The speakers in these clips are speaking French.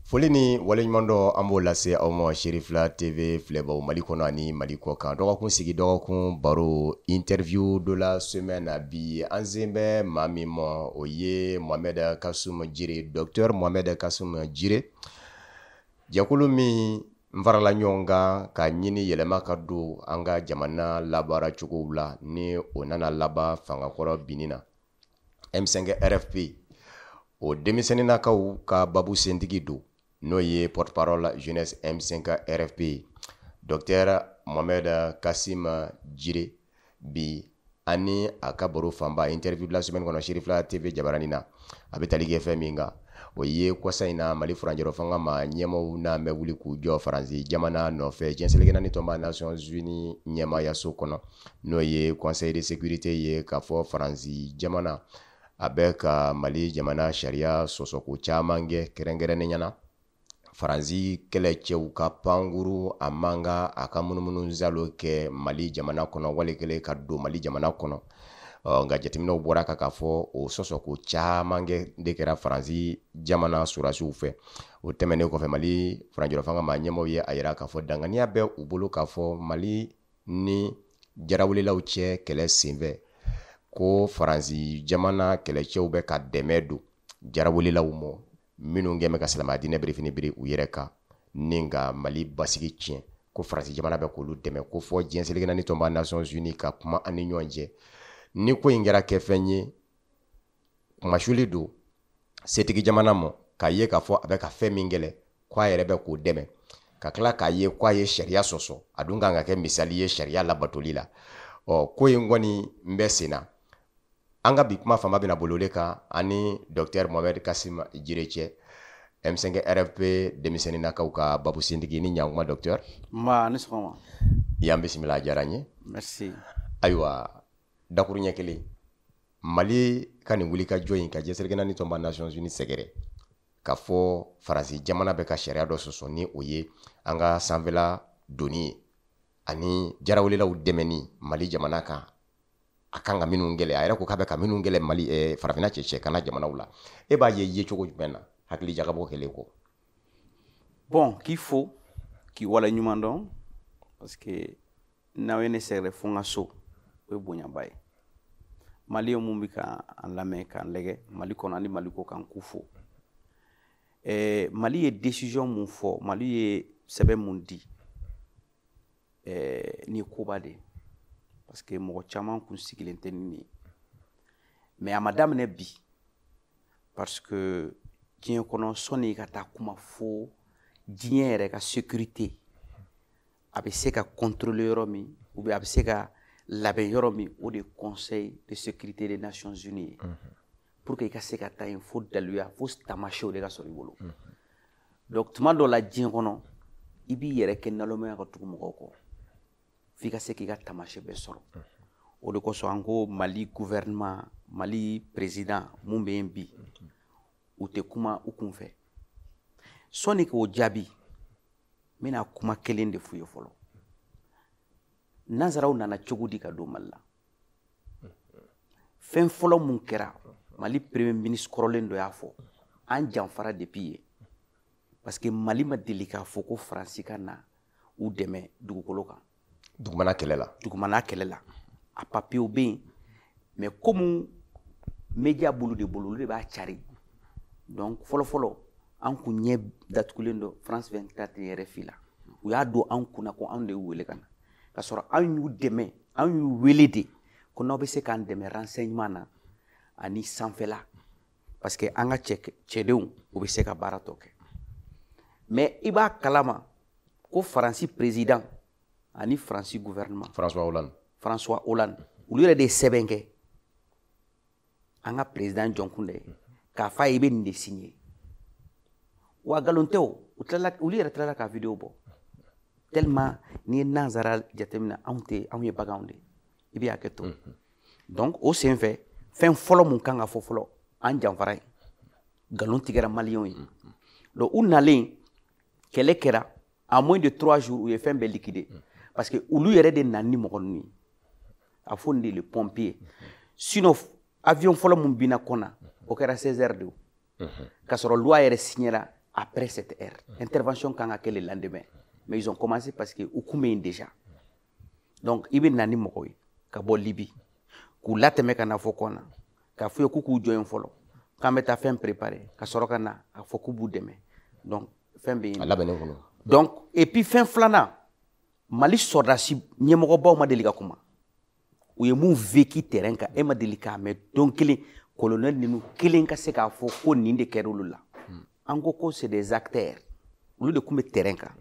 Foli ni waleɲuman dɔ an b'o lase aw ma Sherifila TV filɛbaw Mali kɔnɔ ani Mali kɔ kan. Dɔgɔkun sigi dɔgɔkun baro interview de la semaine bi an sen bɛ maa min ma o ye Mohamed Kasum Jire, docteur Mohamed Kasum Jire. Jɛkulu min n farala ɲɔgɔn kan ka ɲini yɛlɛma ka don an ka jamana labaara cogow la ni o nana laban fangakɔrɔ binni na. M5 RFP o denmisɛnninakaw ka babu sentigi don n'o ye porte-parole jeunesse M5 RFP docteur Mohamed Kasum Jire bi ani a ka baro fanba interview de la semaine kɔnɔ Sherifila TV jabarani na a bɛ tali kɛ fɛn min kan o ye kɔsa in na Mali furanjɛrɛ fanga ma ɲɛmaw n'an bɛ wuli k'u jɔ Faransi jamana nɔfɛ diɲɛseleke naani tɔnba Nations Unies ɲɛmaayaso kɔnɔ n'o ye Conseil de sécurité ye k'a fɔ Faransi jamana a bɛ ka Mali jamana sariya sɔsɔko caman kɛ kɛrɛnkɛrɛnnen ɲɛna Faransi kɛlɛcɛw ka pankuru a man kan a ka munumunu zalo kɛ Mali jamana kɔnɔ walikelen ka don Mali jamana kɔnɔ nka jateminɛw bɔra k'a fɔ o sɔsɔko caman kɛ de kɛra Faransi jamana surasiw fɛ o tɛmɛnen kɔfɛ Mali furanjɛrɛ fanga ma ɲɛmaaw ye a yira k'a fɔ danganiya bɛ u bolo k'a fɔ Mali ni jarawulilaw cɛ kɛlɛ senfɛ ko Faransi jamana kɛlɛcɛw bɛ ka dɛmɛ don jarawulilaw ma minnu gɛmɛ ka silamɛ diinɛ berefini biri u yɛrɛ kan ni ka Mali basigi tiɲɛ ko Faransi jamana bɛ k'olu dɛmɛ ko fɔ diɲɛseleke naani tɔnba Nations Unies ka kuma ani ɲɔgɔn cɛ ni ko in kɛra kɛ fɛn ye kumasuli don setigi jamana ma k'a ye k'a fɔ a bɛ ka fɛn min gɛlɛ k'a yɛrɛ bɛ k'o dɛmɛ ka tila k'a ye k'a ye sariya sɔsɔ a dun kan ka kɛ misali ye sariya labatoli la ko in kɔni n bɛ sen na an ka bi kuma fanba bɛna bolo de kan ani docteur Mohamed Kasum Jire cɛ M5 RFP denmisɛnninakaw ka babu sentigi ni ɲankuma docteur ni sɔgɔma y'an bisimila a diyara n ye merci ayiwa dakuru ɲɛ kelen Mali ka nin wuli ka jɔ in ka diɲɛseleke naani tɔnba Nations Unies sɛgɛrɛ ka fɔ Faransi jamana bɛ ka sariya dɔ sɔsɔ ni o ye an ka sanfɛla doni ye ani jarawulilaw dɛmɛni Mali jamana kan a kan ka minnu gɛlɛ a yɛrɛ ko k'a bɛ ka minnu gɛlɛ Mali farafinna cɛ kana jamanaw la e b'a ye cogo jumɛn na hakili jagabɔ kɛlen ko bon k'i fo k'i waleɲuman dɔn parce que n'aw ye ne sɛgɛrɛ fo n ka so o ye bonyaba ye Maliyɛn mun bɛ ka an lamɛn k'an lajɛ Mali kɔnɔ ani Mali kɔ kan k'u fo Mali ye décision mun fɔ Mali ye sɛbɛn mun di ni ye koba de parce que mɔgɔ caman kun sigilen tɛ nin ye mais a ma daminɛ bi parce que diɲɛ kɔnɔ sɔnni ka taa kuma fo diɲɛ yɛrɛ ka sécurité a bɛ se ka contrôler yɔrɔ min ou bien a bɛ se ka labɛn yɔrɔ min o de Conseil de sécurité des Nations Unies ye pour que i ka se ka taa yen fo daluya fo tamasiyɛnw de ka sɔrɔ i bolo donc tuma dɔ la diɲɛ kɔnɔ i b'i yɛrɛ kɛ nalomaya ka tugu mɔgɔw kɔ f'i ka se k'i ka tamasiyɛn bɛɛ sɔrɔ o de kosɔn an ko Mali gouvernement Mali président mun bɛ yen bi u tɛ kuma u kun fɛ sɔnni k'o jaabi n bɛna kuma kelen de f'u ye fɔlɔ nanzaraw nana cogo di ka don Mali la fɛn fɔlɔ mun kɛra Mali premier ministre kɔrɔlen dɔ y'a fɔ an janfara depuis yen parce que Mali ma deli k'a fɔ ko Faransi ka na u dɛmɛ dugukolo kan dugumana kɛlɛ la a papiyew bɛ yen mais comme média bolo de olu de b'a cari donc fɔlɔfɔlɔ an kun ɲɛ datugulen dɔ France 24 RFI la u y'a don an kunna ko anw de y'u wele ka na ka sɔrɔ an y'u dɛmɛ an y'u wele de ko n'aw bɛ se k'an dɛmɛ renseignement na ani sanfɛla parce que an ka cɛdenw u bɛ se ka baara tɔ kɛ mais i b'a kalama ko Faransi président ani Faransi gouvernement François Hollande olu yɛrɛ de ye sɛbɛn kɛ an ka président jɔnkun dɛ k'a fɔ a ye i bɛ nin de signer wa nkalon tɛ o olu yɛrɛ tilala ka video bɔ tellement n'i ye nanzara jateminɛ anw ye baganw de i bɛ hakɛ to donc o senfɛ fɛn fɔlɔ mun kan ka fɔ fɔlɔ an janfara ye nkalon tigɛra maliyɛnw ye donc u nalen kɛlɛ kɛra en moins de 3 jours u ye fɛn bɛɛ liquider parce que olu yɛrɛ de nana ni mɔgɔ ninnu ye a fɔ nin de le pompier sinon avion fɔlɔ mun binna kɔn na o kɛra 16 heures de o k'a sɔrɔ loi yɛrɛ signera après cette ère. Intervention quand a le lendemain. Mais ils ont commencé parce que Oukoumé déjà. Donc, il y a nani mokoy ka bo Libye. Kou lateme kana fokona. Ka fuyo kuku joyen folo. Quand meta fait préparer, ka sorokana a foku bu deme. Donc, fin be. Donc, et puis fin flana. Mali sordasi nyemoko ba ma delika kuma. Ou ye mun vécu terrain ka e ma delika mais donc les colonel ninu kelen ka se ka fo ko ninde kerulu la. Ango ko c'est des acteurs. Ou de kuma terrain ka.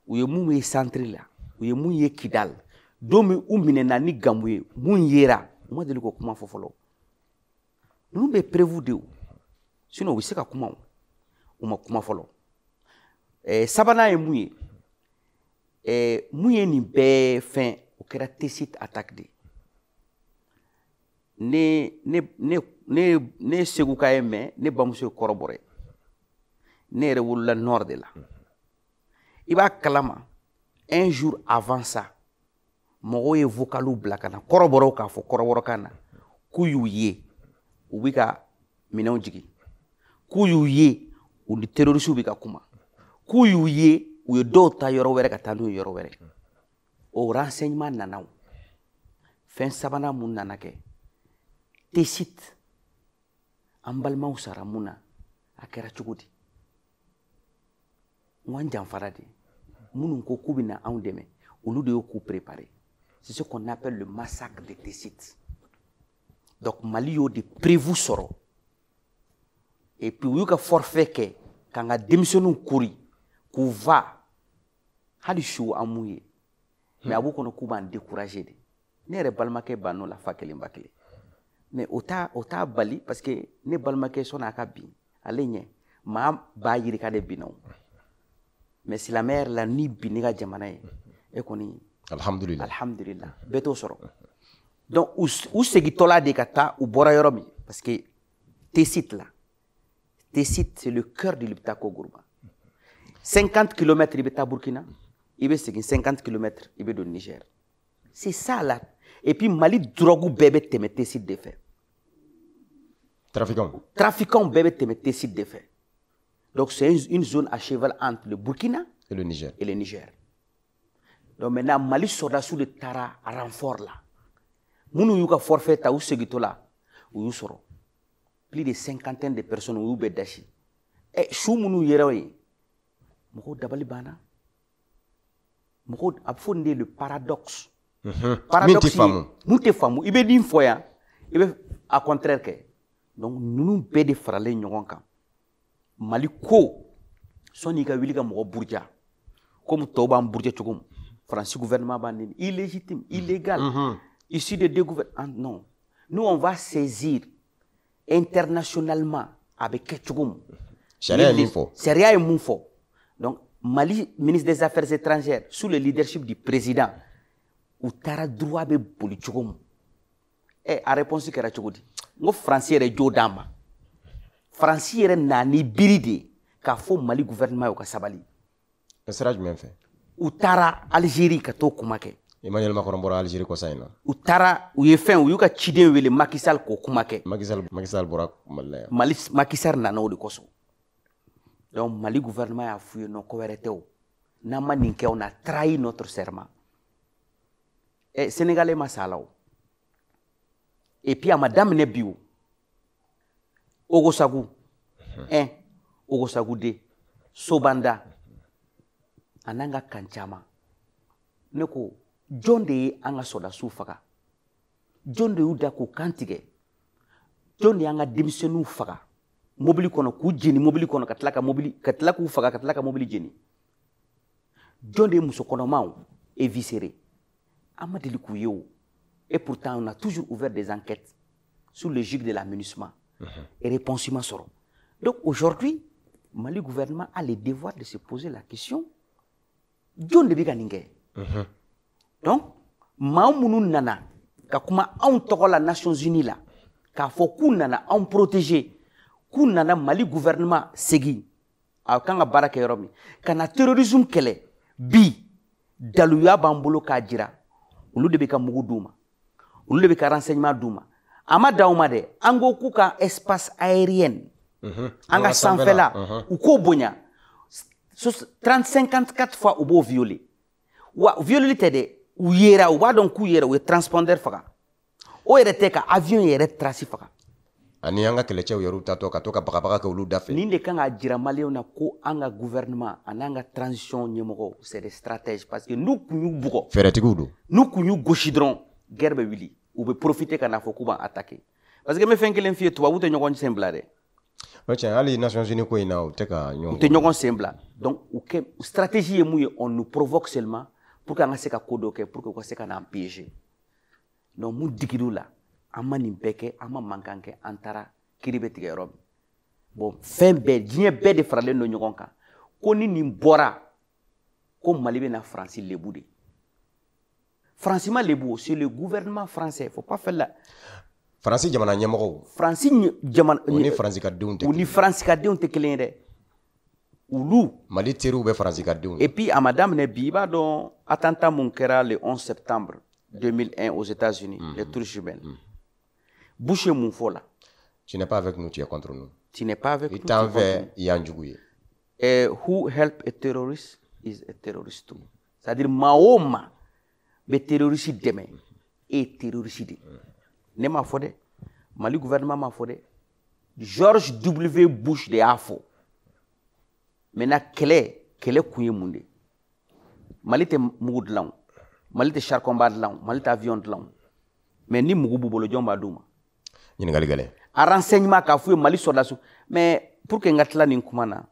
Ou ye mun ye centre la. Ou ye mun ye Kidal. Domi ou minena ni Gamouye, mun yera. Moi deliko kuma fo folo. Nous be prévu de. Sinon, oui, c'est comment on m'a follow. Sabana et mouillé. Mouillé ni be fin au caractéristique attaque de. Ne seguka eme ne bamuso corroboré. Ne rewul la nord de là. Il va kalama un jour avant ça. Mogo ye vocalu blakana corroboro ka fo corroboro kana kuyu ye. Ubika minɛnw jigi k'u y'u ye u ni terroriste bɛ ka kuma k'u y'u ye u ye dɔw ta yɔrɔ wɛrɛ ka taa n'u ye yɔrɔ wɛrɛ o renseignement nana o fɛn sabanan mun nana kɛ Tessit an balimaw sara mun na a kɛra cogo di n k'an janfara de minnu ko k'u bɛ na anw dɛmɛ olu de y'o coup préparé c'est ce qu'on appelle le massacre de Tessit. Donc Mali yo de prévu soro. Et puis il y a forfait que quand a démissionné kouri kou va hadi chou amouye. Mais abou kono kou ban décourager de. Ne re balmake bano la fakele mbakele. Mais ota bali parce que ne balmake son akabi alenye ma ba yiri ka de binaw. Mais si la mère la ni biniga jamana e koni alhamdulillah beto soro. Donc, où segitola de kata ou bora yoromi parce que Tessit là. Tessit c'est le cœur de l'Iptako Gourma. 50 km il est Burkina, il est 50 km il est de Niger. C'est ça là. Et puis Mali drogu bébé teme Tessit de fait. Trafiquant bébé teme Tessit de fait. Donc c'est une zone à cheval entre le Burkina et le Niger. Donc maintenant Mali sort sous le Tara à renfort là. Mounou yuka forfait ta ou segitola ou soro. Plus de 50 de personnes ou bedashi. Et chou mounou yerawe. Moko dabali bana. Moko abfonde le paradoxe. Paradoxe. Mouté famou. Ibe din foya. Ibe à contraire que. Donc nous be de frale nyonka. Mali ko sonika wilika moko bourja. Comme toba bourja chokum. Français gouvernement bandini illégitime, illégal. Issu de deux gouvernements. Non. Nous, on va saisir internationalement avec Ketchougoum. Sharia et Moufo. Donc, Mali, ministre des Affaires étrangères, sous le leadership du président, ou tara droit de Bolitchougoum. Et à réponse que Rachoudi, nous, Français, et Joe Dama. Français, et Nani Biride, qu'a fait Mali gouvernement au Kassabali. C'est ça que je fait. Ou tara Algérie, Kato Koumake. Emmanuel Macron bora Algérie ko sayna utara uye fen uyuka chiden wele Macky Sall ko kumake Macky Sall bora malaya Macky Sall na no de koso. Donc Mali gouvernement a fouillé non ko wereteo na maninke on a trahi notre serment. Et Sénégalais masalao. Et puis à madame Nebiou Ogosagou 1 Ogosagou 2 Sobanda ananga kanchama neko John de anga soda sufaga. John de uda ko kantige. John de anga démissionnu faga. Mobili kono ku jeni mobili kono katlaka ku faga katlaka mobili jeni. John de muso kono maw et viscéré. Amadeli ku yo. Et pourtant on a toujours ouvert des enquêtes sous le joug de l'aménagement et réponsiment soro. Donc aujourd'hui, Mali gouvernement a le devoir de se poser la question. John de biganinge. Donc, Maounou Nana, Kakuma on toko la Nations Unies là, Kafoku Nana on protégé, Kou Nana Mali gouvernement Segi, a Kanga Baraka Yoromi, Kana terrorisme kele, Bi, Daluya Bambolo Kajira, Ulu de Beka Mugu Douma, Ulu de Beka renseignement Douma, Ama Daouma de, Ango Kuka espace aérien, an ka sanfɛla u k'o bonya 30-54 fois u b'o violer wa violeli tɛ dɛ u yera u b'a dɔn k'u yera u ye transpondeur faga o yɛrɛ tɛ ka avion yɛrɛ trace faga ani an ka kɛlɛcɛw yɛrɛ tatɔ ka to ka bagabaga kɛ olu da fɛ nin de kan ka jira maliyɛnw na ko an ka gouvernement ani an ka transition ɲɛmɔgɔw c'est des stratèges parce que n'u kun y'u bugɔ fɛɛrɛtigiw don n'u kun y'u gosi dɔrɔn guerre bɛ wuli u bɛ profiter ka n'a fɔ k'u b'an attaquer parce que n bɛ fɛn kelen f'i ye tubabuw tɛ ɲɔgɔn sen bila dɛ tiɲɛ hali Nations Unies ko in na u tɛ ka u tɛ ɲɔgɔn sen bila donc u kɛ stratégie ye mun ye on nous provoque seulement pour que an ka se ka ko dɔ kɛ pour que u ka se ka n'an piéger donc mun digir'u la an ma nin bɛɛ kɛ an ma mankan kɛ an taara kiri bɛ tigɛ yɔrɔ min bon fɛn bɛɛ diɲɛ bɛɛ de faralen don ɲɔgɔn kan ko ni nin bɔra ko Mali bɛ na Faransi lebu de Faransi ma lebu c'est le gouvernement français faut pas faire la Faransi jamana ɲɛmɔgɔw Faransi jamana u ni Faransikadenw tɛ u ni Faransikadenw tɛ kelen ye dɛ olu Mali teriw bɛ Faransikadenw et puis a ma daminɛ bi i b'a dɔn attentat mun kɛra le 11 septembre 2001 aux États-Unis les tours jumelles Bush ye mun fɔ la tu n'es pas avec nous tu es contre nous tu n'es pas avec nous i t'an fɛ i y'an jugu ye who help a terrorist is a terrorist too c'est-à-dire maa o maa bɛ terroriste dɛmɛ e ye terroriste de ne m'a fɔ dɛ Mali gouvernement m'a fɔ dɛ George W Bush de y'a fɔ maintenant kɛlɛ kun ye mun de Mali tɛ mugu dilan Mali tɛ charbon dilan Mali tɛ avion dilan mais ni mugu b'u bolo jɔn b'a d'u ma ɲininkali gɛlɛn a renseignement k'a f'u ye Mali sɔrɔdasiw mais pour que n ka tila nin kuma na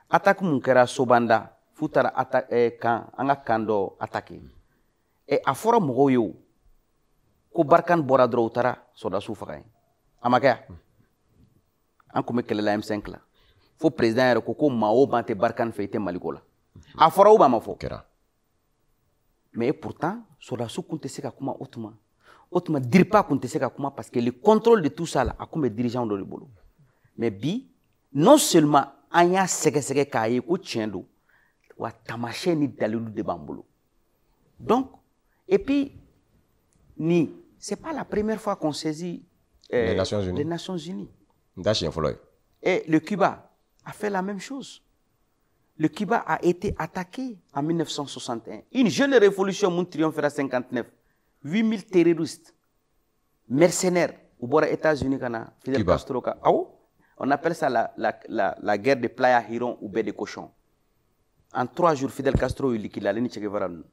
attaque mun kɛra Sobanda f'u taara kan an ka kan dɔ attaquer a fɔra mɔgɔw ye o ko Barkhane bɔra dɔrɔn u taara sɔrɔdasiw faga yen a ma kɛ yan an kun bɛ kɛlɛ la M5 la fo président yɛrɛ ko maa o maa tɛ Barkhane fɛ i tɛ Maliko la a fɔra ou a ma fɔ kɛra mais pourtant sɔrɔdasiw kun tɛ se ka kuma o tuma DIRPA kun tɛ se ka kuma parce que le contrôle de tout ça la a kun bɛ dirigeant dɔ de bolo mais bi non seulement an y'a sɛgɛsɛgɛ k'a ye ko tiɲɛ don wa taamasiyɛn ni dalilu de b'an bolo donc et puis ni c'est pas la première fois qu'on saisit les Nations Unies n t'a siɲɛ fɔlɔ ye et le Cuba a fait la même chose le Cuba a été attaqué en 1961 une jeune révolution mun triomphera 59 8000 terroristes mercenaires u bɔra États-Unis ka na Fidel Castro ka awo on appelle ça la guerre de Playa Girón ou baie de cochon en 3 jours Fidel Castro yi liquide ale ni Che Guevara ninnu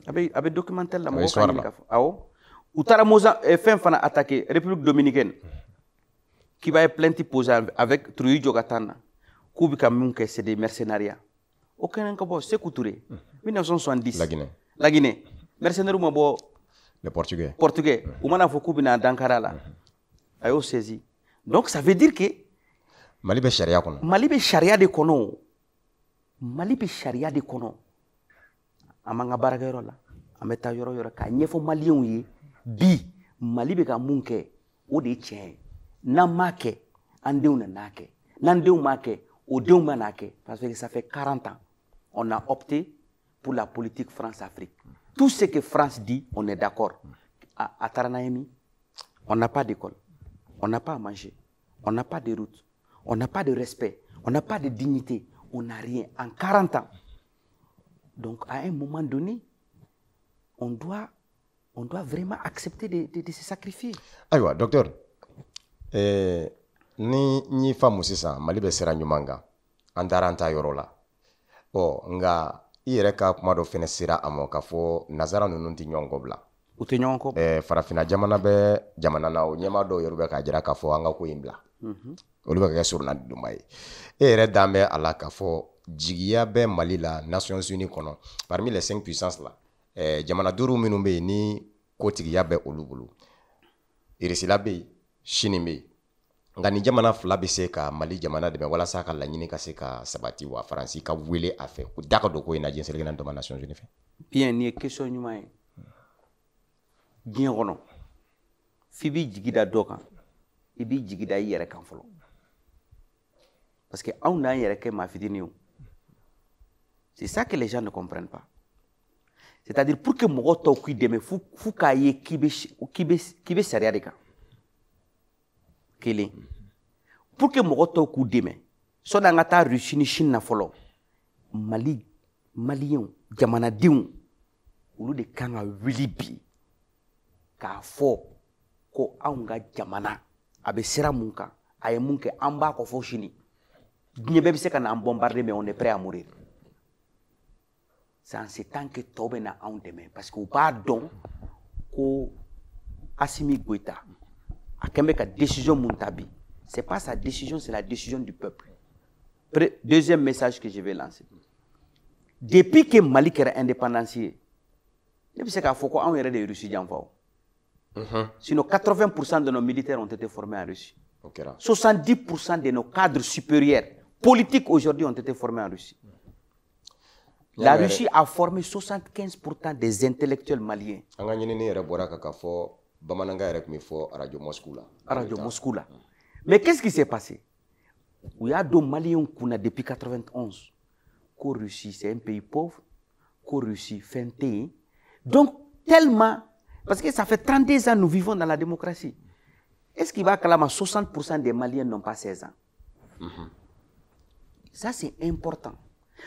a bɛ documentaire la mɔgɔ ka ɲini ka fɔ awɔ u taara fɛn fana attaqué République dominicaine Cuba ye plainte posée avec Trujillo ka taa na k'u bɛ ka min kɛ c'est des mercenariats o kɛnɛ ka bɔ Sékou Touré 1970 La Guinée mercenaires ma bɔ les Portugais u mana fɔ k'u bɛna dankara la a y'o saisi donc ça veut dire que Mali bɛ sariya kɔnɔ Mali bɛ sariya de kɔnɔ Mali bɛ sariya de kɔnɔ an b'an ka baarakɛyɔrɔ la an bɛ taa yɔrɔ yɔrɔ k'a ɲɛfɔ maliyɛnw ye bi Mali bɛ ka mun kɛ o de ye tiɲɛ ye n'an m'a kɛ an denw na n'a kɛ n'an denw m'a kɛ o denw ma n'a kɛ parce que ça fait 40 ans on a opté pour la politique France-Afrique tout ce que France dit on est d'accord à Taranayemi on n'a pas d'école on n'a pas à manger on n'a pas de route on n'a pas de respect on n'a pas de dignité on n'a rien en 40 ans donc à un moment donné on doit vraiment accepter de se sacrifier ayiwa docteur ni n y'i faamu sisan Mali bɛ sira ɲuman kan an taara an ta yɔrɔ la nka i yɛrɛ ka kuma dɔ fɛnɛ sera a ma k'a fɔ nazara ninnu tɛ ɲɔgɔn kɔ bila u tɛ ɲɔgɔn kɔ farafinna jamana bɛ jamana na o ɲɛmaa dɔw yɛrɛ bɛ k'a jira k'a fɔ an ka ko in bila olu bɛ ka kɛ surunalidonba ye e yɛrɛ dan bɛ a la k'a fɔ jigiya bɛ Mali la Nations Unies kɔnɔ parmi les 5 puissances la jamana 5 minnu bɛ yen ni kotigiya bɛ olu bolo Irisila bɛ yen Chine bɛ yen nka ni jamana 2 bɛ se ka Mali jamana dɛmɛ walasa ka laɲini ka se ka sabati wa Faransi ka wele a fɛ u da ka don ko in na diɲɛ selekena dɔma Nations Unies fɛ bien nin ye question ɲuman ye diɲɛ kɔnɔ f'i b'i jigi da dɔ kan i b'i jigi da i yɛrɛ kan fɔlɔ parce que anw n'an yɛrɛ kɛ maa fitinin o c'est ça que les gens ne comprennent pas c'est-à-dire pour que mɔgɔ tɔw k'i dɛmɛ f'u k'a ye k'i bɛ sariya de kan kelen pour que mɔgɔ tɔw k'u dɛmɛ sɔni an ka taa Russie ni Chine na fɔlɔ Mali maliyɛnw jamanadenw olu de kan ka wuli bi k'a fɔ ko anw ka jamana a bɛ sira mun kan a ye mun kɛ an b'a kɔ fɔ sini diɲɛ bɛɛ bɛ se ka na an bombarder mais on est prêt à mourir c'est en ce temps que tɔw bɛ na anw dɛmɛ parce que u b'a dɔn ko Assimi Goïta a kɛn bɛ ka décision mun ta bi c'est pas sa décision c'est la décision du peuple. Deuxième message que je vais lancer. Depuis que Mali kɛra indépendance ye ne bɛ se k'a fɔ ko anw yɛrɛ de ye Russie janfa o. Sinon 80% de nos militaires ont été formés en Russie. 70% de nos cadres supérieurs politiques aujourd'hui ont été formés en Russie. La Russie a formé 75% des intellectuels maliens. Radio Moscou là. Mais qu'est-ce qui s'est passé? Il y a deux Maliens qu'on a depuis 91. Qu'au Russie, c'est un pays pauvre. Qu'au Russie, fin pays. Donc, tellement, parce que ça fait 32 ans que nous vivons dans la démocratie. Est-ce qu'il va clamer 60% des Maliens n'ont pas 16 ans? Ça, c'est important.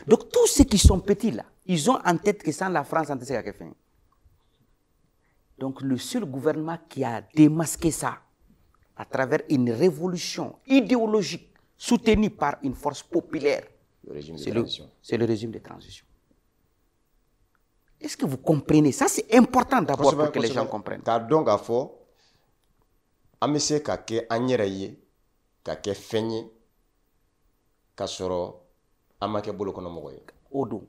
Donc, tous ceux qui sont petits là, ils ont en tête que sans la France, on ne sait pas faire. Donc, le seul gouvernement qui a démasqué ça à travers une révolution idéologique soutenue par une force populaire, c'est le régime de transition. Est-ce que vous comprenez? Ça, c'est important d'abord pour que les gens comprennent. Donc, à fond, amese kake anyeraye, kake fenye, kasoro, amake bolo kono mogoye. Odo.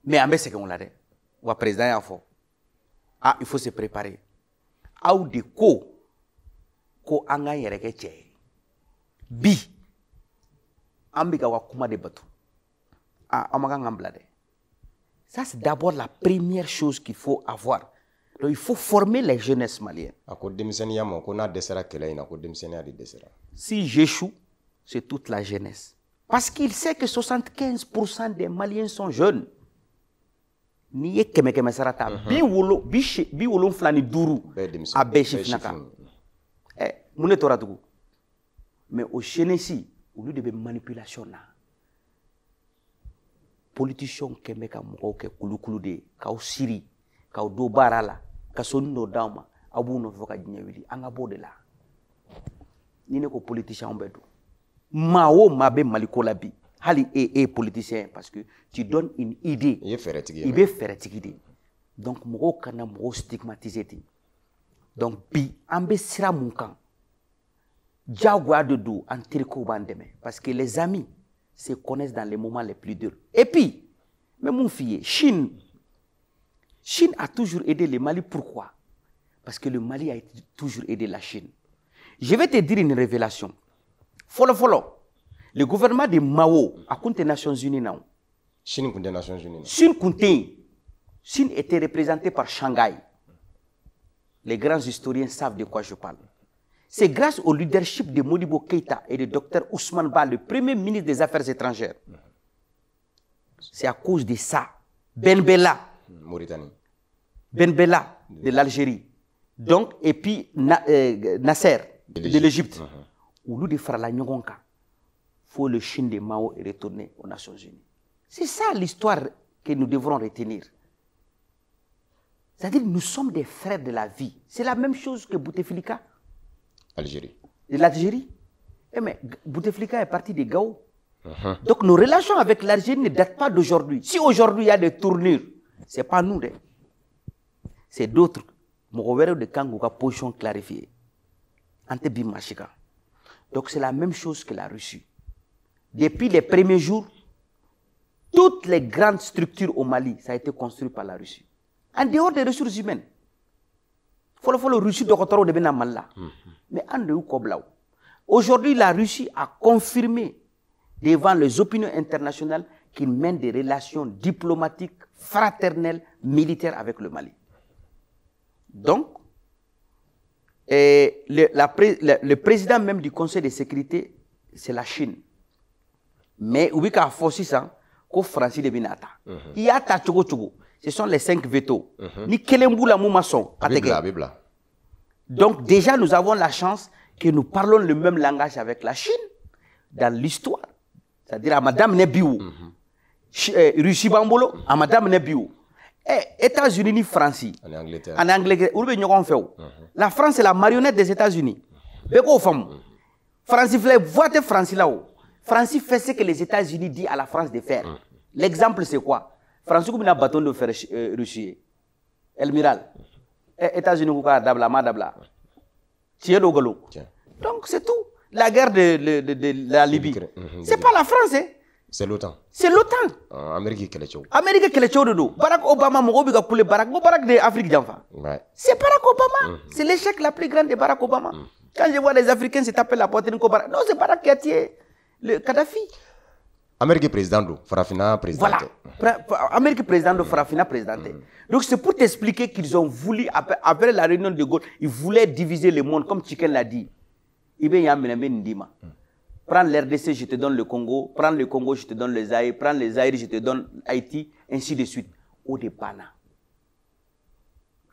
Mais amese que on l'a dit. Ou président ya fo. Ah, il faut se préparer. Ou de ko anga yereke che. Bi. Ambika wa kuma de batu. Ah, amaga ngamblade. Ça, c'est d'abord la première chose qu'il faut avoir. Donc, il faut former les jeunesses maliennes. Si j'échoue, c'est toute la jeunesse. Parce qu'il sait que 75% des Maliens sont jeunes. Ni keme sarata bi wolo flani duru a beshi naka. Mune tora tugu. Mais au jeunesse, au lieu de manipulation na. Politiciens keme ka moko ke kulukulu de ka siri ka do barala ka sonu dama abu no foka dinyawili anga bode la ni ne ko politicien bedo mawo mabe maliko labi hali politicien parce que tu donnes une idée il be ferretigi donc moko kana moko stigmatiser donc bi ambe sira mun kan jagwa de do antiriko bandeme parce que les amis se connaissent dans les moments les plus durs. Et puis, même mon fille, Chine a toujours aidé le Mali. Pourquoi? Parce que le Mali a toujours aidé la Chine. Je vais te dire une révélation. Follow. Le gouvernement de Mao a compté les Nations Unies. Chine compté les Nations Unies. Chine était représentée par Shanghai. Les grands historiens savent de quoi je parle. C'est grâce au leadership de Modibo Keïta et de Dr Ousmane Ba, le premier ministre des Affaires étrangères. C'est à cause de ça. Ben Bella, Mauritanie. Ben Bella de l'Algérie. Donc, et puis Nasser de l'Égypte. Au lieu de faire la Nyongonka, il faut le Chine de Mao et retourner aux Nations Unies. C'est ça l'histoire que nous devrons retenir. C'est-à-dire nous sommes des frères de la vie. C'est la même chose que Bouteflika. Algérie. De l'Algérie. Mais Bouteflika est parti de Gao. Donc nos relations avec l'Algérie ne datent pas d'aujourd'hui. Si aujourd'hui il y a des tournures, ce n'est pas nous. C'est d'autres. Morovero de Kangouka, position clarifiée. Antebi Machika. Donc c'est la même chose que la Russie. Depuis les premiers jours, toutes les grandes structures au Mali, ça a été construit par la Russie. En dehors des ressources humaines. Follow Russie de Bena Malla. Mais aujourd'hui, la Russie a confirmé devant les opinions internationales qu'il mène des relations diplomatiques, fraternelles, militaires avec le Mali. Donc, le président même du Conseil de sécurité, c'est la Chine. Mais oui, il a forcé ça, qu'au France de Binata. Il y a Tchogo. Ce sont les 5 vétos. Ni Kelemboula Moumasson. Donc déjà, nous avons la chance que nous parlons le même langage avec la Chine dans l'histoire. C'est-à-dire à Madame Nebiou, Russie Bambolo, à Madame Nebiou. États-Unis ni France. En Angleterre. En Angleterre. La France est la marionnette des États-Unis. France vote France là-haut. France fait ce que les États-Unis disent à la France de faire. L'exemple c'est quoi? France comme un bâton de fer Russie. Elmiral. États-Unis ou quoi dabla ma dabla. Donc c'est tout. La guerre de la Libye. C'est pas la France. Hein? C'est l'OTAN. C'est l'OTAN. Amérique Kelecho. Amérique Kelecho de dos. Barack Obama mogo biga coulé Barack de Afrique d'enfant. C'est Barack Obama. C'est l'échec la plus grande de Barack Obama. Quand je vois les Africains se taper la poitrine comme Barack. Non, c'est Barack qui a tué le Kadhafi. Amérique président de Farafina président. Voilà. Amérique président de Farafina président. Donc c'est pour t'expliquer qu'ils ont voulu, après la réunion de Gaulle, ils voulaient diviser le monde, comme Chicken l'a dit. Prends l'RDC, je te donne le Congo. Prends le Congo, je te donne le Zaïre. Prends le Zaïre, je te donne Haïti, ainsi de suite. Au départ,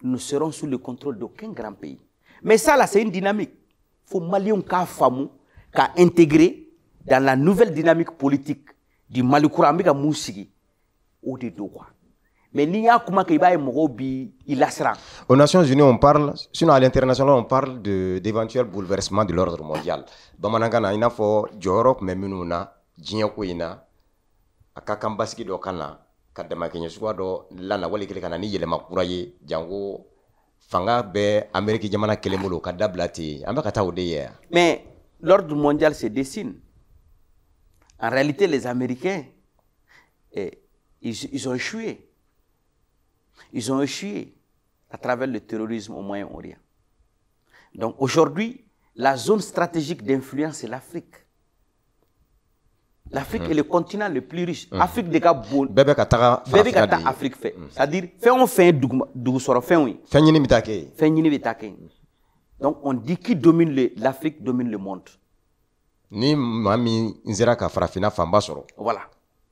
nous serons sous le contrôle d'aucun grand pays. Mais ça, là, c'est une dynamique. Il faut Maliens qu'à intégrer dans la nouvelle dynamique politique du Mali Kouramika Moussigi. Au départ. Mais il y a comment qu'il va aux Nations Unies, on parle, sinon à l'international, on parle d'éventuels bouleversements de l'ordre mondial. Bamanangana, il y a fort Jorok, mais Minuna, Djinyakouina, Akakambaski do Kana, Kadamakenye Swado, Lana Walikelekana, Yelema Kouraye, Django, Fanga, Be, Amérique Yamana Kelemolo, Kadablati, Amakata Odeyer. Mais l'ordre mondial se dessine. En réalité, les Américains, ils ont échoué. Ils ont échoué à travers le terrorisme au Moyen-Orient. Donc aujourd'hui, la zone stratégique d'influence, c'est l'Afrique. L'Afrique est le continent le plus riche. L'Afrique des cas bon. Bébé Katara Afrique fait. C'est-à-dire, fait oui. Donc on dit qui domine l'Afrique domine le monde. Ni Mami Nzeraka Farafina Fambasoro. Voilà.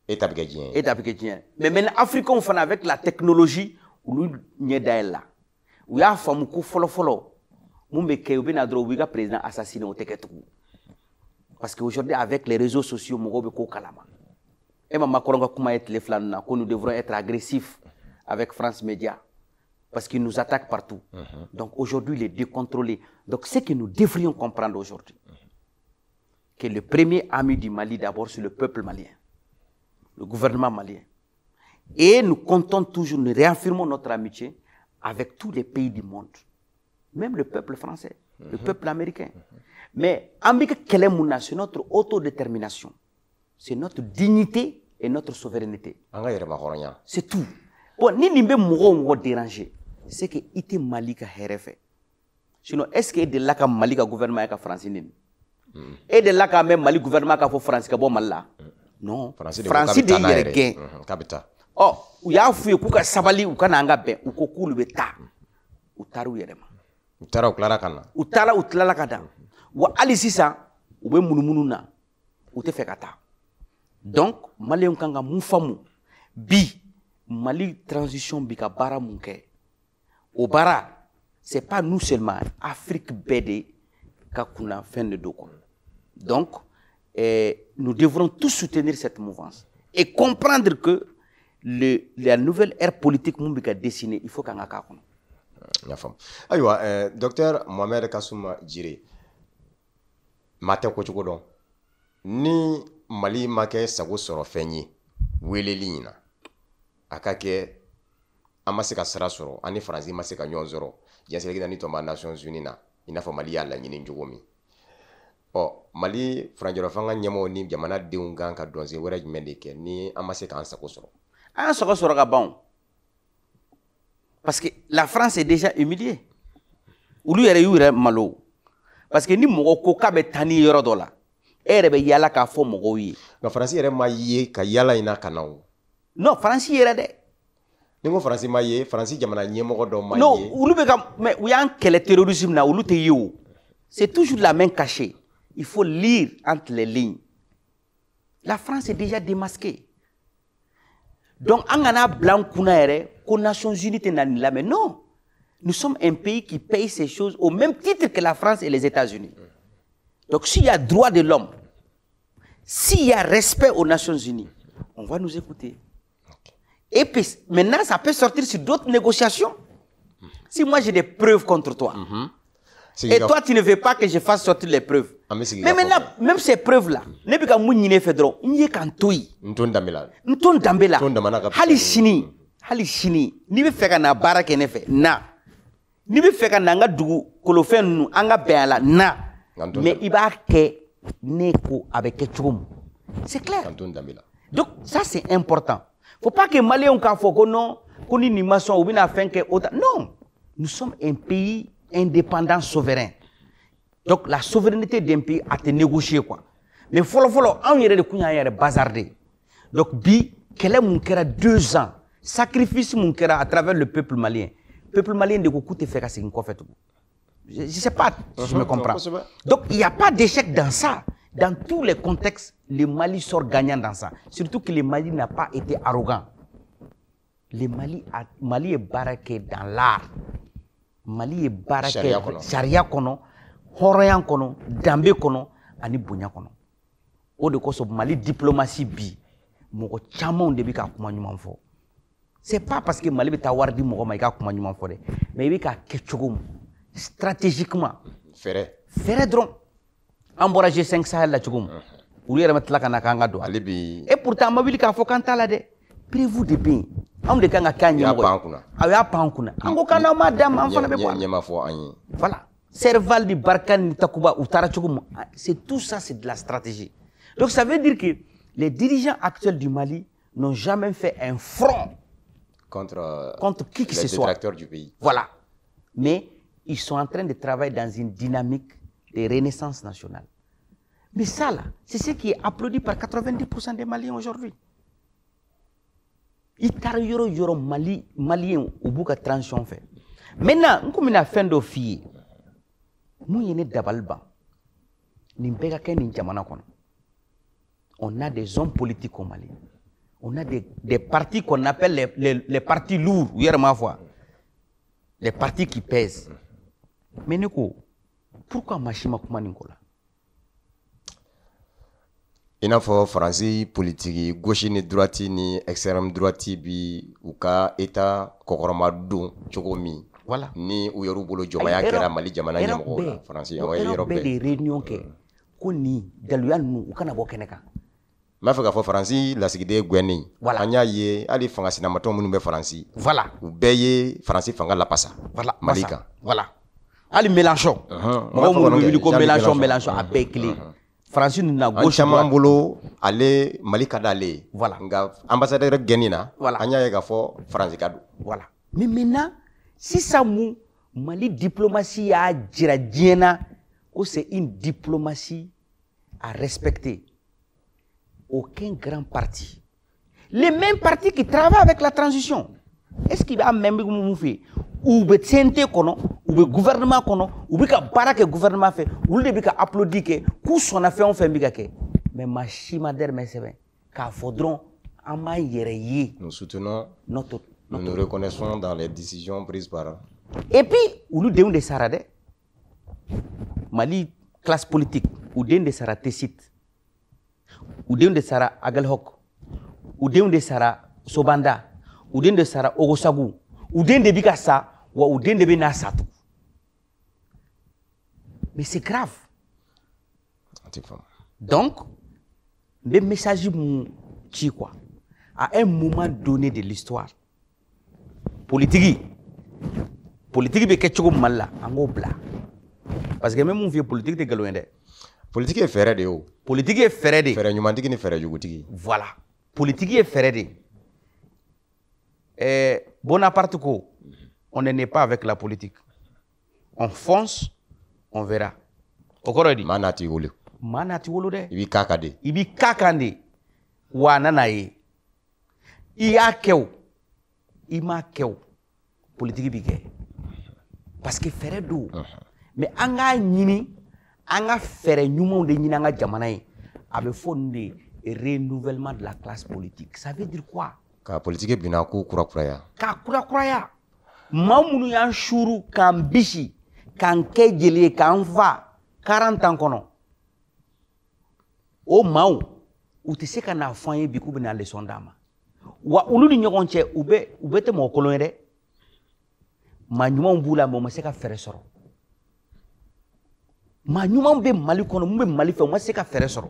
Étape Gadjien. Mais maintenant, Africains, on fait avec la technologie, où nous sommes là. Où il y a un femme qui follow. Nous sommes un président assassiné au Teketou. Parce qu'aujourd'hui, avec les réseaux sociaux, nous sommes kalama. Et nous devrons être agressifs avec France Média. Parce qu'ils nous attaquent partout. Donc aujourd'hui, il est décontrôlé. Donc ce que nous devrions comprendre aujourd'hui, que le premier ami du Mali, d'abord, c'est le peuple malien. Le gouvernement malien. Et nous comptons toujours, nous réaffirmons notre amitié avec tous les pays du monde. Même le peuple français, le peuple américain. Mais, c'est notre autodétermination. C'est notre dignité et notre souveraineté. C'est tout. Bon, ni nimbe mouro déranger. C'est que ite Mali ka herefe. Sinon, est-ce que de là ka Mali ka gouvernement ka français ni? Et de là ka même Mali gouvernement ka fo France ka bon Mali. Non, France de yergen. Oh, u y'a fouye k'u ka sabali u ka n'anga bɛn u ko k'ulu bɛ taa u taara u yɛrɛ ma. U taara u tilala ka na. U taara u tilala ka da. Wa hali sisan u bɛ munumunu na u tɛ fɛ ka taa. Donc Maliyɛnw kan ka mun faamu bi Mali transition bi ka baara mun kɛ o baara c'est pas nous seulement Afrique bɛɛ de ka kunna fɛn de do quoi. Donc nous devrons tous soutenir cette mouvance et comprendre que la nouvelle ère politique qui est dessinée, il faut qu'on ait un docteur Mohamed Kassoum Djire, matin ko ni Mali make sago soro fenyi weleli na akake amaseka sara soro ani France maseka nyonzoro yaseleki ni tomba Nations Unies na inafo Mali ya la nyini njogomi. Mali franjoro fanga nyamo ni jamana deunga ka donze wera jumendeke ni amaseka ansako soro. Un sera bon. Parce que la France est déjà humiliée. Ou lui est malo. Parce que ni mogo koka be tani yoro dola. Ere be yala ka fo mogo yi. La France ere maye ka yala ina kanao. Non, France ere de. Ningo France maye, France jamana nyemo do maye. Non, ou lui be mais ou y a un quel terrorisme na ou lu te yo. C'est toujours la main cachée. Il faut lire entre les lignes. La France est déjà démasquée. Donc, on a blanc qu'on Nations Unies mais non. Nous sommes un pays qui paye ces choses au même titre que la France et les États-Unis. Donc s'il y a droit de l'homme, s'il y a respect aux Nations Unies, on va nous écouter. Et puis maintenant, ça peut sortir sur d'autres négociations. Si moi j'ai des preuves contre toi, et toi tu ne veux pas que je fasse sortir les preuves. Mais maintenant, même ces preuves-là, ne peux pas m'unir fédéral. N'y est qu'un toy. N'ton dambela. Hali chini. Ni be feka na bara kenefe na. Ni be feka na nga dugu kolofen nu anga beala na. Mais il va que neko avec ketchum. C'est clair. Donc ça c'est important. Faut pas que Maliens ont fait que non, qu'on ait une nation ou bien afin que autant. Non, nous sommes un pays indépendant, souverain. Donc la souveraineté d'un pays a été négociée quoi. Mais follow, on y est de kounya bazardé. Donc bi, quel est mon kera 2 ans, sacrifice mon kera à travers le peuple malien. Le peuple malien de coûter faire ce qu'on fait. Je sais pas si je me comprends. Donc il n'y a pas d'échec dans ça. Dans tous les contextes, le Mali sort gagnant dans ça. Surtout que le Mali n'a pas été arrogant. Le Mali est baraqué dans l'art. Mali est baraqué charia kono, horoyan kono, dambe kono, ani bonya kono. O de koso Mali diplomatie bi, moko chamon de bi ka kuma nyuma fo. C'est pas parce que Mali beta wardi moko ma ka kuma nyuma fo de, mais bi ka ketchogum stratégiquement. Ferré dron. Emboragé 5 Sahel la tchougoum. Ou les remettre là kana kanga do. Et pourtant mobile ka fo kanta la de. Prévu de bien. Am de kanga kanyi mo. Ya pankuna. Ango kana madame enfant be quoi. Voilà. Serval di Barkan Takuba ou Tara tchougoum. C'est tout ça, c'est de la stratégie. Donc ça veut dire que les dirigeants actuels du Mali n'ont jamais fait un front contre qui que ce soit. Les détracteurs du pays. Voilà. Mais ils sont en train de travailler dans une dynamique de renaissance nationale. Mais ça là, c'est ce qui est applaudi par 90% des Maliens aujourd'hui. Il y a Maliens au bout de transition fait. Maintenant, comme on a fait de filles, nous y dabalba. On a des hommes politiques au Mali. On a des partis qu'on appelle les partis lourds, les partis qui pèsent. Mais pourquoi Machima Kumaninkola? Il n'a pas français politique, gauche ni droite ni extrême droite bi ou ka état kokoroma don chokomi. Voilà. Ni ou yoru bolo jomaya kera Mali jamana nyamo français en Europe des réunions que koni daluyan nu ou kana bokeneka. Ma fa ka français la sigide gweni. Voilà. Anya ye ali fanga sinamato munu be français. Voilà. Ou beye français fanga la passa. Voilà. Malika. Voilà. Ali Mélenchon. Mélenchon a péclé. Français n'a gauche droite. Bolo ale Malika dale. Voilà. Nga ambassadeur Genina. Voilà. Anya ye ga fo français kadu. Voilà. Mais maintenant, si ça mou Mali diplomatie a djena, c'est une diplomatie à respecter. Aucun grand parti. Les mêmes partis qui travaillent avec la transition. Est-ce qu'il va même faire ou be tente kono ou be gouvernement kono ou be ka bara que gouvernement fait ou le be ka applaudir que coup son a fait on fait biga que mais machima der mais c'est bien ka faudront en ma yéreye. Nous soutenons nous notre nous reconnaissons dans les décisions prises par et puis ou nous de sarade Mali classe politique ou de sara Tessit ou de sara Agalhok ou de sara Sobanda ou de sara Ogosagu ou de bika sa ou de bena satu. Mais c'est grave. Donc le message qui quoi à un moment donné de l'histoire politique be ketchugo malla ango bla parce que même on vient politique de galoende politique est ferré de haut politique est ferré de ferré nyumantiki ni ferré jugutiki voilà politique est ferré de Bonaparte ko on n'est pas avec la politique on fonce on verra okorodi manati wulu de ibi kakande wa nanaye iya kew ima kew politique bi ke parce que ferré do mais anga nyini anga ferré nyumo de nyina anga jamana yi abe fondé renouvellement de la classe politique ça veut dire quoi ka politique bina ku kurakuraya ka kurakuraya mamunu yan shuru kan bishi kan kejeli kan fa 40 ans kono o maaw u tɛ se ka n'a fɔ an ye bi k'u bɛna leçon d'a ma wa olu ni ɲɔgɔn cɛ u bɛ tɛ mɔgɔ kolon ye dɛ maa ɲumanw b'u la mais u ma se ka fɛɛrɛ sɔrɔ maa ɲumanw bɛ Mali kɔnɔ mun bɛ Mali fɛ u ma se ka fɛɛrɛ sɔrɔ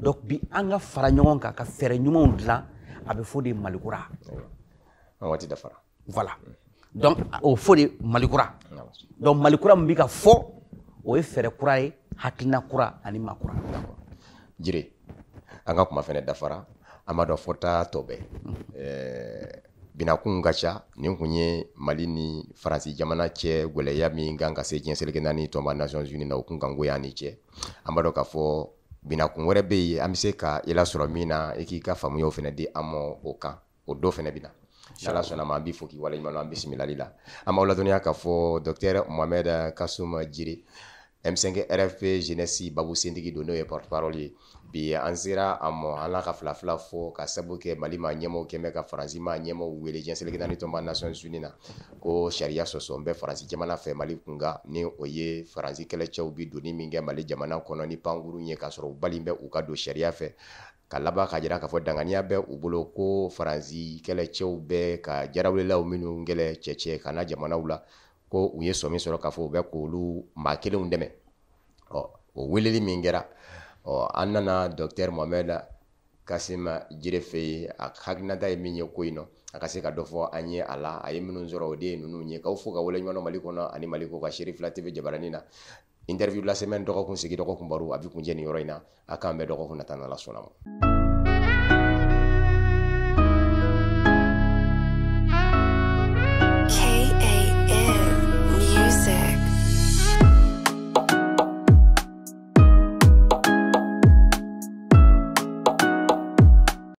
donc bi an ka fara ɲɔgɔn kan ka fɛɛrɛ ɲumanw dilan a bɛ fɔ de Malikura an waati dafara voilà donc o fɔ de Malikura donc Malikura min bɛ ka fɔ o ye fɛɛrɛ kura ye hakilina kura ani maa kura Jire an ka kuma fɛnɛ dafara an b'a dɔn fɔta tɔ bɛɛ binakun ka ca nin kun ye Mali ni Faransi jamana cɛ gwɛlɛya min kan ka se diɲɛ seleke naani tɔnba Nations Unies na o kun kan goya ni cɛ an b'a dɔn k'a fɔ binakun wɛrɛ bɛ yen an bɛ se ka i lasɔrɔ min na i k'i ka faamuyaw fɛnɛ di an ma o kan o dɔ fɛnɛ bɛ na n'Ala sɔnna ma an b'i fo k'i waleɲuman dɔn an bisimilali la an b'aw ladɔnniya k'a fɔ Docteur Mohamed Kasum Jire M5 RFP jeunesse babu sentigi don n'o ye porte-parole ye bi an sera a mɔ an ka fila fila fɔ ka sabu kɛ Mali ma ɲɛmɔgɔ kɛmɛ ka Faransi ma ɲɛmɔgɔ wele diɲɛ seleke naani tɔnba Nations Unies na ko sariya sɔsɔ n bɛ Faransi jamana fɛ Mali kunkan ni o ye Faransi kɛlɛcɛw bi doni min kɛ Mali jamana kɔnɔ ni pankuru ye k'a sɔrɔ u bali bɛ u ka don sariya fɛ ka laban ka jira k'a fɔ danganiya bɛ u bolo ko Faransi kɛlɛcɛw bɛ ka jarawelelaw minnu kɛlɛ cɛcɛ ka na jamanaw la ko u ye sɔmi sɔrɔ k'a fɔ u bɛ k'olu maa kelenw dɛmɛ o weleli min kɛra an nana Docteur Mohamed Kasum Jire fɛ yen a hakilinata ye min ye ko in nɔ a ka se ka dɔ fɔ an ye a la a ye minnu sɔrɔ o de ye ninnu ye k'aw fo ka waleɲuman dɔn Mali kɔnɔ ani Mali kɔ ka Sherifila TV jabaranin na interview la semaine dɔgɔkun sigi dɔgɔkun baro a bɛ kun cɛ nin yɔrɔ in na a k'an bɛn dɔgɔkun nata n'Ala sɔnna ma